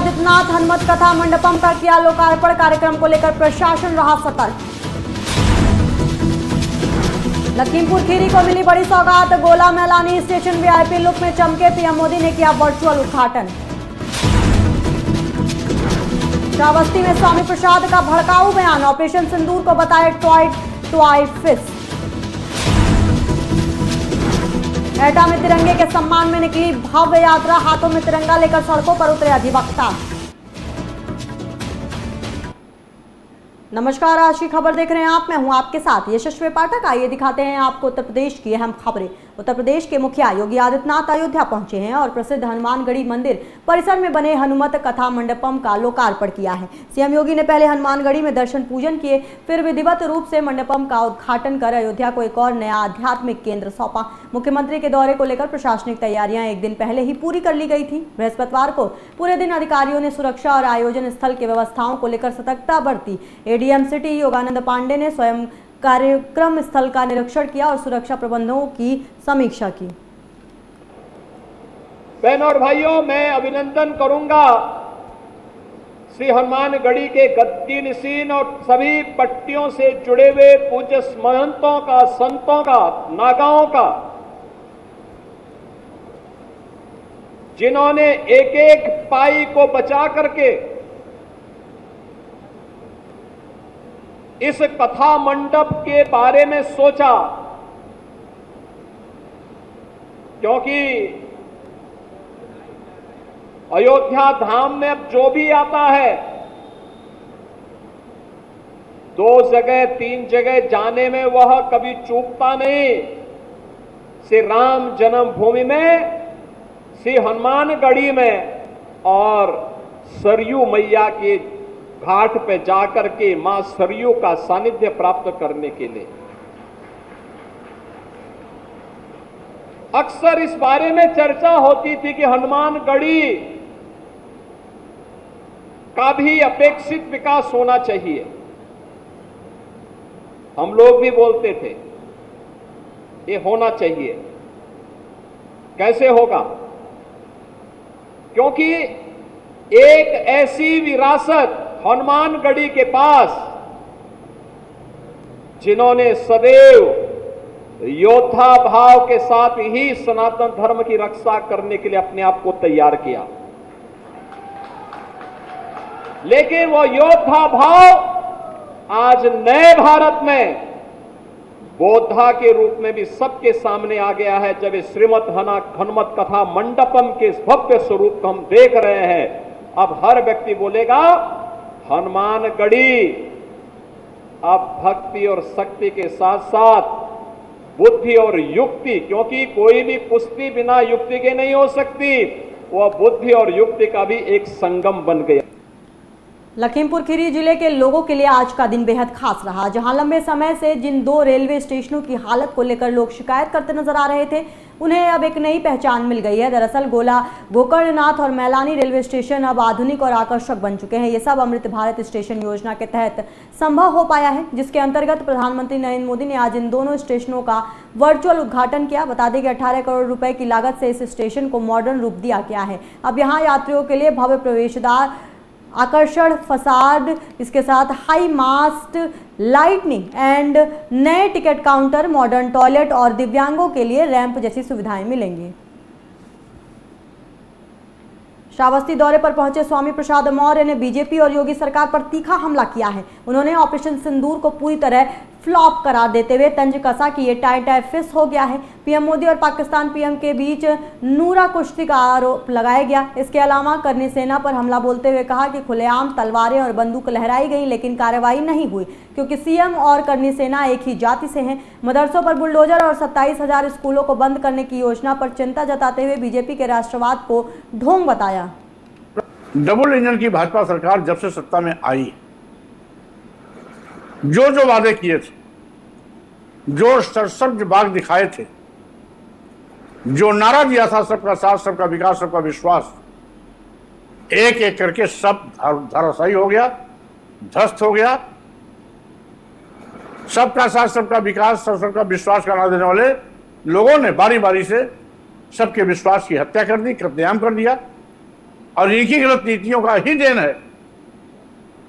आदित्यनाथ हनुमत कथा मंडपम का किया लोकार्पण। कार्यक्रम को लेकर प्रशासन रहा सतर्क। लखीमपुर खीरी को मिली बड़ी सौगात। गोला मैलानी स्टेशन वीआईपी लुक में चमके। पीएम मोदी ने किया वर्चुअल उद्घाटन। श्रावस्ती में स्वामी प्रसाद का भड़काऊ बयान। ऑपरेशन सिंदूर को बताए टॉय फिस्ट। एटा में तिरंगे के सम्मान में निकली भव्य यात्रा। हाथों में तिरंगा लेकर सड़कों पर उतरे अधिवक्ता। नमस्कार, आज की खबर देख रहे हैं आप। मैं हूं आपके साथ यशस्वी पाठक। आइए दिखाते हैं आपको उत्तर प्रदेश की अहम खबरें। उत्तर प्रदेश के मुखिया योगी आदित्यनाथ अयोध्या पहुंचे हैं और प्रसिद्ध हनुमानगढ़ी मंदिर परिसर में बने हनुमत कथा मंडपम का लोकार्पण किया है। सीएम योगी ने पहले हनुमानगढ़ी में दर्शन पूजन किए, फिर विधिवत रूप से मंडपम का उद्घाटन कर अयोध्या को एक और नया आध्यात्मिक केंद्र सौंपा। मुख्यमंत्री के दौरे को लेकर प्रशासनिक तैयारियां एक दिन पहले ही पूरी कर ली गई थी। बृहस्पतिवार को पूरे दिन अधिकारियों ने सुरक्षा और आयोजन स्थल की व्यवस्थाओं को लेकर सतर्कता बरती। एडीएम सिटी योगानंद पांडे ने स्वयं कार्यक्रम स्थल का निरीक्षण किया और सुरक्षा प्रबंधों की समीक्षा की। बहनों और भाइयों, मैं अभिनंदन करूंगा श्री हनुमानगढ़ी के गद्दी निसीन और सभी पट्टियों से जुड़े हुए पूज्य महंतों का, संतों का, नागाओं का, जिन्होंने एक एक पाई को बचा करके इस कथा मंडप के बारे में सोचा, क्योंकि अयोध्या धाम में अब जो भी आता है 2 जगह 3 जगह जाने में वह कभी चूकता नहीं। श्री राम जन्मभूमि में, श्री हनुमानगढ़ी में और सरयू मैया के घाट पे जाकर के मां सरयू का सानिध्य प्राप्त करने के लिए। अक्सर इस बारे में चर्चा होती थी कि हनुमानगढ़ी का भी अपेक्षित विकास होना चाहिए। हम लोग भी बोलते थे ये होना चाहिए। कैसे होगा? क्योंकि एक ऐसी विरासत हनुमानगढ़ी के पास, जिन्होंने सदैव योद्धा भाव के साथ ही सनातन धर्म की रक्षा करने के लिए अपने आप को तैयार किया, लेकिन वो योद्धा भाव आज नए भारत में बोधा के रूप में भी सबके सामने आ गया है। जब इस श्रीमद हनुमत कथा मंडपम के भव्य स्वरूप को हम देख रहे हैं, अब हर व्यक्ति बोलेगा हनुमानगढ़ी अब भक्ति और शक्ति के साथ साथ बुद्धि और युक्ति, क्योंकि कोई भी कुश्ती बिना युक्ति के नहीं हो सकती, वह बुद्धि और युक्ति का भी एक संगम बन गया। लखीमपुर खीरी जिले के लोगों के लिए आज का दिन बेहद खास रहा, जहां लंबे समय से जिन 2 रेलवे स्टेशनों की हालत को लेकर लोग शिकायत करते नजर आ रहे थे, उन्हें अब एक नई पहचान मिल गई है। दरअसल गोकर्णनाथ और मैलानी रेलवे स्टेशन अब आधुनिक और आकर्षक बन चुके हैं। ये सब अमृत भारत स्टेशन योजना के तहत संभव हो पाया है, जिसके अंतर्गत प्रधानमंत्री नरेंद्र मोदी ने आज इन दोनों स्टेशनों का वर्चुअल उद्घाटन किया। बता दें कि 18 करोड़ रुपए की लागत से इस स्टेशन को मॉडर्न रूप दिया गया है। अब यहाँ यात्रियों के लिए भव्य प्रवेशद्वार, आकर्षण फसाड, इसके साथ हाई मास्ट लाइटनिंग एंड नए टिकट काउंटर, मॉडर्न टॉयलेट और दिव्यांगों के लिए रैंप जैसी सुविधाएं मिलेंगी। श्रावस्ती दौरे पर पहुंचे स्वामी प्रसाद मौर्य ने बीजेपी और योगी सरकार पर तीखा हमला किया है। उन्होंने ऑपरेशन सिंदूर को पूरी तरह फ्लॉप करार देते हुए तंज कसा कि ये टाई फिस हो गया है। पीएम मोदी और पाकिस्तान पीएम के बीच नूरा कुश्ती का आरोप लगाया गया। इसके अलावा करनी सेना पर हमला बोलते हुए कहा कि खुलेआम तलवारें और बंदूक लहराई गई, लेकिन कार्रवाई नहीं हुई, क्योंकि सीएम और करनी सेना एक ही जाति से हैं। मदरसों पर बुलडोजर और 27,000 स्कूलों को बंद करने की योजना पर चिंता जताते हुए बीजेपी के राष्ट्रवाद को ढोंग बताया। डबल इंजन की भाजपा सरकार जब से सत्ता में आई, जो वादे किए थे, जो सरसब्ज बाग दिखाए थे, जो नारा दिया था सबका साथ, सबका विकास, सबका विश्वास, एक एक करके सब धराशायी हो गया, ध्वस्त हो गया। सबका साथ, सबका विकास, सबका विश्वास का नारा देने वाले लोगों ने बारी बारी से सबके विश्वास की हत्या कर दी, कत्लेआम कर दिया। और इनकी गलत नीतियों का ही देन है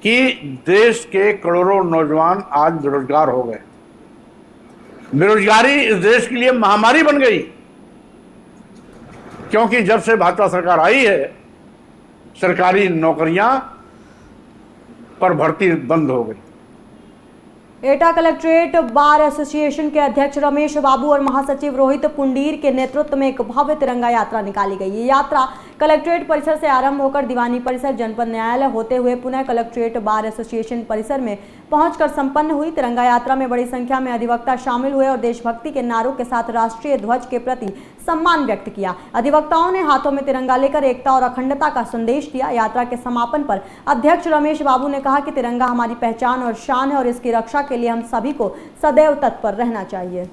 कि देश के करोड़ों नौजवान आज बेरोजगार हो गए। बेरोजगारी इस देश के लिए महामारी बन गई, क्योंकि जब से भाजपा सरकार आई है सरकारी नौकरियां पर भर्ती बंद हो गई। एटा कलेक्ट्रेट बार एसोसिएशन के अध्यक्ष रमेश बाबू और महासचिव रोहित पुंडीर के नेतृत्व में एक भव्य तिरंगा यात्रा निकाली गई। ये यात्रा कलेक्ट्रेट परिसर से आरंभ होकर दीवानी परिसर, जनपद न्यायालय होते हुए पुनः कलेक्ट्रेट बार एसोसिएशन परिसर में पहुंचकर संपन्न हुई। तिरंगा यात्रा में बड़ी संख्या में अधिवक्ता शामिल हुए और देशभक्ति के नारों के साथ राष्ट्रीय ध्वज के प्रति सम्मान व्यक्त किया। अधिवक्ताओं ने हाथों में तिरंगा लेकर एकता और अखंडता का संदेश दिया। यात्रा के समापन पर अध्यक्ष रमेश बाबू ने कहा कि तिरंगा हमारी पहचान और शान है और इसकी रक्षा के लिए हम सभी को सदैव तत्पर रहना चाहिए।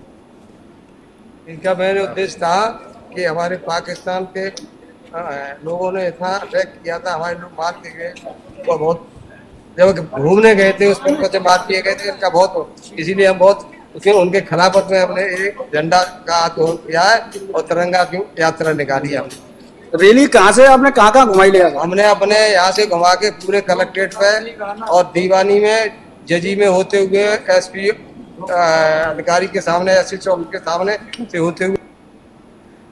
इनका मेन उद्देश्य था कि हमारे पाकिस्तान के लोगों ने इतना अटैक किया था, हमारे लोग मार दिए गए, तो बहुत जब घूमने गए थे उस पर से मार दिए गए थे इनका बहुत, इसीलिए हम बहुत फिर उनके खिलाफत में हमने एक झंडा का आंदोलन किया है और तिरंगा की यात्रा निकाली है। रैली कहाँ से आपने कहाँ घुमाई लिया? हमने अपने यहाँ से घुमा के पूरे कलेक्ट्रेट पे और दीवानी में, जजी में होते हुए, एसपी अधिकारी के सामने, एसपी चौक के सामने से होते हुए।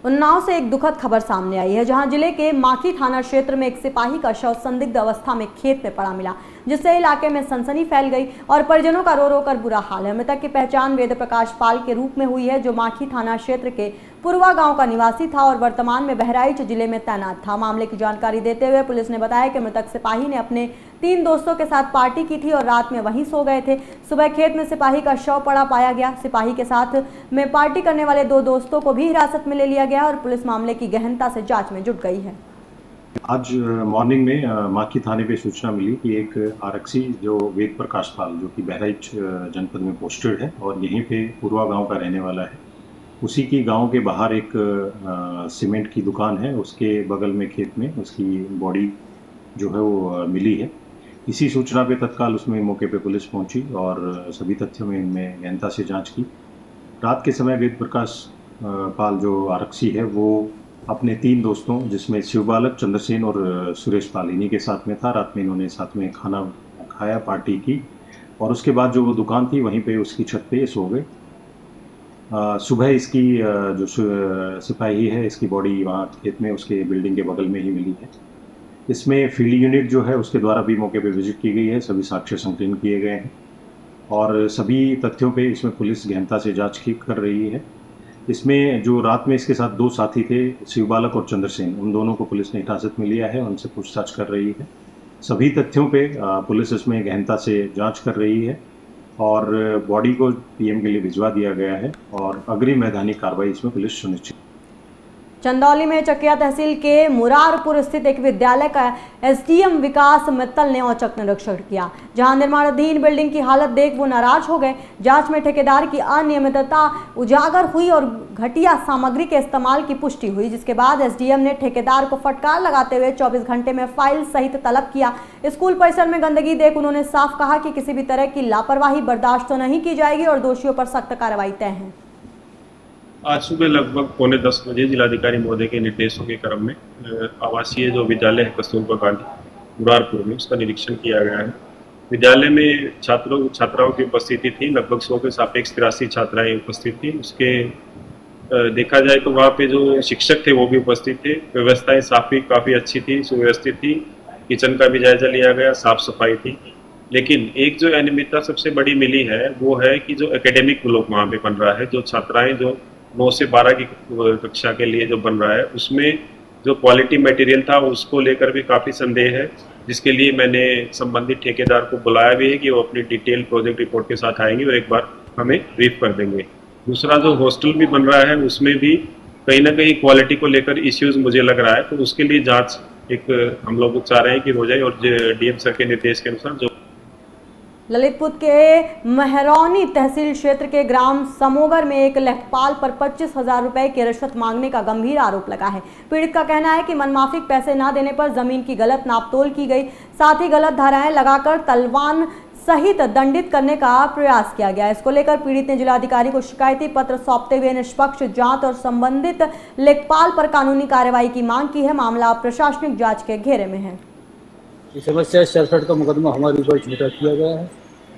उन्नाव से एक दुखद खबर सामने आई है, जहां जिले के माखी थाना क्षेत्र में एक सिपाही का शव संदिग्ध अवस्था में खेत में पड़ा मिला, जिससे इलाके में सनसनी फैल गई और परिजनों का रो रो कर बुरा हाल है। मृतक की पहचान वेद प्रकाश पाल के रूप में हुई है, जो माखी थाना क्षेत्र के पुरवा गांव का निवासी था और वर्तमान में बहराइच जिले में तैनात था। मामले की जानकारी देते हुए पुलिस ने बताया कि मृतक सिपाही ने अपने 3 दोस्तों के साथ पार्टी की थी और रात में वहीं सो गए थे। सुबह खेत में सिपाही का शव पड़ा पाया गया। सिपाही के साथ में पार्टी करने वाले 2 दोस्तों को भी हिरासत में ले लिया गया और पुलिस मामले की गहनता से जांच में जुट गई है। आज मॉर्निंग में माखी थाने पे सूचना मिली कि एक आरक्षी जो वेद प्रकाश पाल, जो कि बहराइच जनपद में पोस्टेड है और यहीं पे पूर्वा गांव का रहने वाला है, उसी की गांव के बाहर एक सीमेंट की दुकान है, उसके बगल में खेत में उसकी बॉडी जो है वो मिली है। इसी सूचना पे तत्काल उसमें मौके पे पुलिस पहुंची और सभी तथ्यों में इनमें गहनता से जांच की। रात के समय वेद प्रकाश पाल जो आरक्षी है वो अपने 3 दोस्तों, जिसमें शिवबालक, चंद्रसेन और सुरेश पाल, इन्हीं के साथ में था। रात में इन्होंने साथ में खाना खाया, पार्टी की और उसके बाद जो वो दुकान थी वहीं पे उसकी छत पे सो गए। सुबह इसकी जो सिपाही है, इसकी बॉडी वहाँ खेत में उसके बिल्डिंग के बगल में ही मिली है। इसमें फील्ड यूनिट जो है उसके द्वारा भी मौके पे विजिट की गई है, सभी साक्ष्य संकलन किए गए हैं और सभी तथ्यों पे इसमें पुलिस गहनता से जांच कर रही है। इसमें जो रात में इसके साथ 2 साथी थे, शिवबालक और चंद्रसेन, उन दोनों को पुलिस ने हिरासत में लिया है, उनसे पूछताछ कर रही है। सभी तथ्यों पे पुलिस इसमें गहनता से जांच कर रही है और बॉडी को पीएम के लिए भिजवा दिया गया है और अग्रिम वैधानिक कार्रवाई इसमें पुलिस सुनिश्चित। चंदौली में चकिया तहसील के मुरारपुर स्थित एक विद्यालय का एसडीएम विकास मित्तल ने औचक निरीक्षण किया, जहां निर्माणाधीन बिल्डिंग की हालत देख वो नाराज हो गए। जांच में ठेकेदार की अनियमितता उजागर हुई और घटिया सामग्री के इस्तेमाल की पुष्टि हुई, जिसके बाद एसडीएम ने ठेकेदार को फटकार लगाते हुए 24 घंटे में फाइल सहित तलब किया। स्कूल परिसर में गंदगी देख उन्होंने साफ कहा कि किसी भी तरह की लापरवाही बर्दाश्त तो नहीं की जाएगी और दोषियों पर सख्त कार्रवाई तय है। आज सुबह लगभग 9:45 बजे जिलाधिकारी महोदय के निर्देशों के क्रम में आवासीय जो विद्यालय है कस्तूरबा गांधी मुरारपुर में, उसका निरीक्षण किया गया है। विद्यालय में छात्राओं की उपस्थिति थी, लगभग 100 के सापेक्ष 83 छात्राएं उपस्थित थी। उसके देखा जाए तो वहाँ पे जो शिक्षक थे वो भी उपस्थित थे। व्यवस्थाएं काफ़ी अच्छी थी, सुव्यवस्थित थी। किचन का भी जायजा लिया गया, साफ सफाई थी। लेकिन एक जो अनियमितता सबसे बड़ी मिली है वो है कि जो एकेडमिक ब्लॉक वहाँ पे बन रहा है, जो छात्राएं जो 9 से 12 की कक्षा के लिए जो बन रहा है, उसमें जो क्वालिटी मटेरियल था उसको लेकर भी काफ़ी संदेह है, जिसके लिए मैंने संबंधित ठेकेदार को बुलाया भी है कि वो अपनी डिटेल प्रोजेक्ट रिपोर्ट के साथ आएंगे और एक बार हमें ब्रीफ कर देंगे। दूसरा जो हॉस्टल भी बन रहा है उसमें भी कहीं ना कहीं क्वालिटी को लेकर इश्यूज मुझे लग रहा है, तो उसके लिए जाँच एक हम लोग चाह रहे हैं कि हो जाए और डीएम सर के निर्देश के अनुसार जो ललितपुर के महरौनी तहसील क्षेत्र के ग्राम समोगर में एक लेखपाल पर 25,000 रुपए की रिश्वत मांगने का गंभीर आरोप लगा है। पीड़ित का कहना है कि मनमाफिक पैसे न देने पर जमीन की गलत नापतोल की गई, साथ ही गलत धाराएं लगाकर तलवान सहित दंडित करने का प्रयास किया गया। इसको लेकर पीड़ित ने जिलाधिकारी को शिकायती पत्र सौंपते हुए निष्पक्ष जांच और संबंधित लेखपाल पर कानूनी कार्रवाई की मांग की है। मामला प्रशासनिक जांच के घेरे में है। ये समस्या 67 का मुकदमा हमारे ऊपर झूठा किया गया है।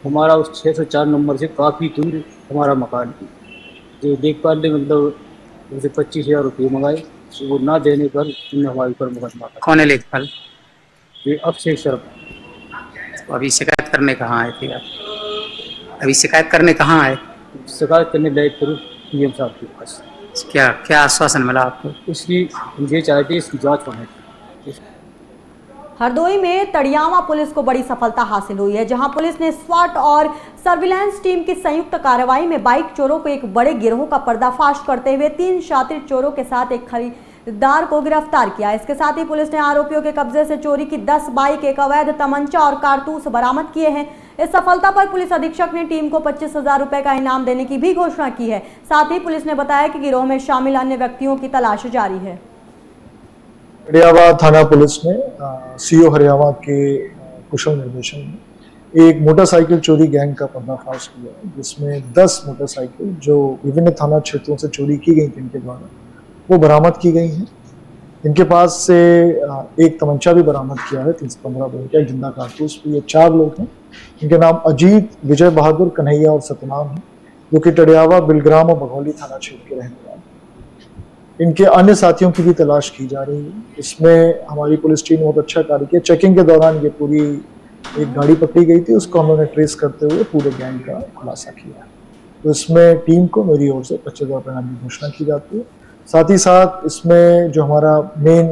हमारा उस 604 नंबर से काफ़ी दूर हमारा मकान की जो देखभाल ने मतलब उसे 25,000 रुपये मंगाए, वो ना देने पर उन्होंने हमारे ऊपर मुकदमा कर। कौन है लेखपाल? ये अक्षय शर्मा। तो अभी शिकायत करने कहाँ आए थे आप? अभी शिकायत करने कहाँ आए? शिकायत करने लायक करूँ पीएम साहब के पास। क्या क्या आश्वासन मिला आपको? इसकी मुझे चाहते इसकी जाँच होनी चाहिए। हरदोई में तड़ियावा पुलिस को बड़ी सफलता हासिल हुई है, जहां पुलिस ने स्वाट और सर्विलांस टीम की संयुक्त कार्रवाई में बाइक चोरों को एक बड़े गिरोह का पर्दाफाश करते हुए 3 शातिर चोरों के साथ एक खरीदार को गिरफ्तार किया। इसके साथ ही पुलिस ने आरोपियों के कब्जे से चोरी की 10 बाइक, एक अवैध तमंचा और कारतूस बरामद किए हैं। इस सफलता पर पुलिस अधीक्षक ने टीम को 25,000 रुपए का इनाम देने की भी घोषणा की है। साथ ही पुलिस ने बताया कि गिरोह में शामिल अन्य व्यक्तियों की तलाश जारी है। हरियावा थाना पुलिस ने सीओ हरियावा के कुशल निर्देशन में एक मोटरसाइकिल चोरी गैंग का पर्दाफाश किया है, जिसमें 10 मोटरसाइकिल जो विभिन्न थाना क्षेत्रों से चोरी की गई थी इनके द्वारा वो बरामद की गई हैं। इनके पास से एक तमंचा भी बरामद किया है 315 बोर का, एक जिंदा कारतूस भी। ये 4 लोग हैं। इनके नाम अजीत, विजय बहादुर, कन्हैया और सतनाम है, जो कि टडियावा, बिलग्राम और बघौली थाना क्षेत्र के रहने वाले। इनके अन्य साथियों की भी तलाश की जा रही है। इसमें हमारी पुलिस टीम ने बहुत अच्छा कार्य किया। चेकिंग के दौरान ये पूरी एक गाड़ी पकड़ी गई थी, उसको हम लोगों ने ट्रेस करते हुए पूरे गैंग का खुलासा किया। तो इसमें टीम को मेरी ओर से 25,000 रुपये इनाम की घोषणा की जाती है। साथ ही साथ इसमें जो हमारा मेन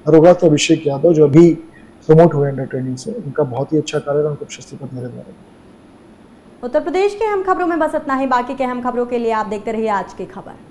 दरोगा थे अभिषेक यादव, जो अभी प्रमोट हुए अंडर ट्रेनिंग से, उनका बहुत ही अच्छा कार्य है। उनको प्रशस्ति पत्र मेरे द्वारा। उत्तर प्रदेश के अहम खबरों में बस इतना ही। बाकी के अहम खबरों के लिए आप देखते रहिए आज की खबर।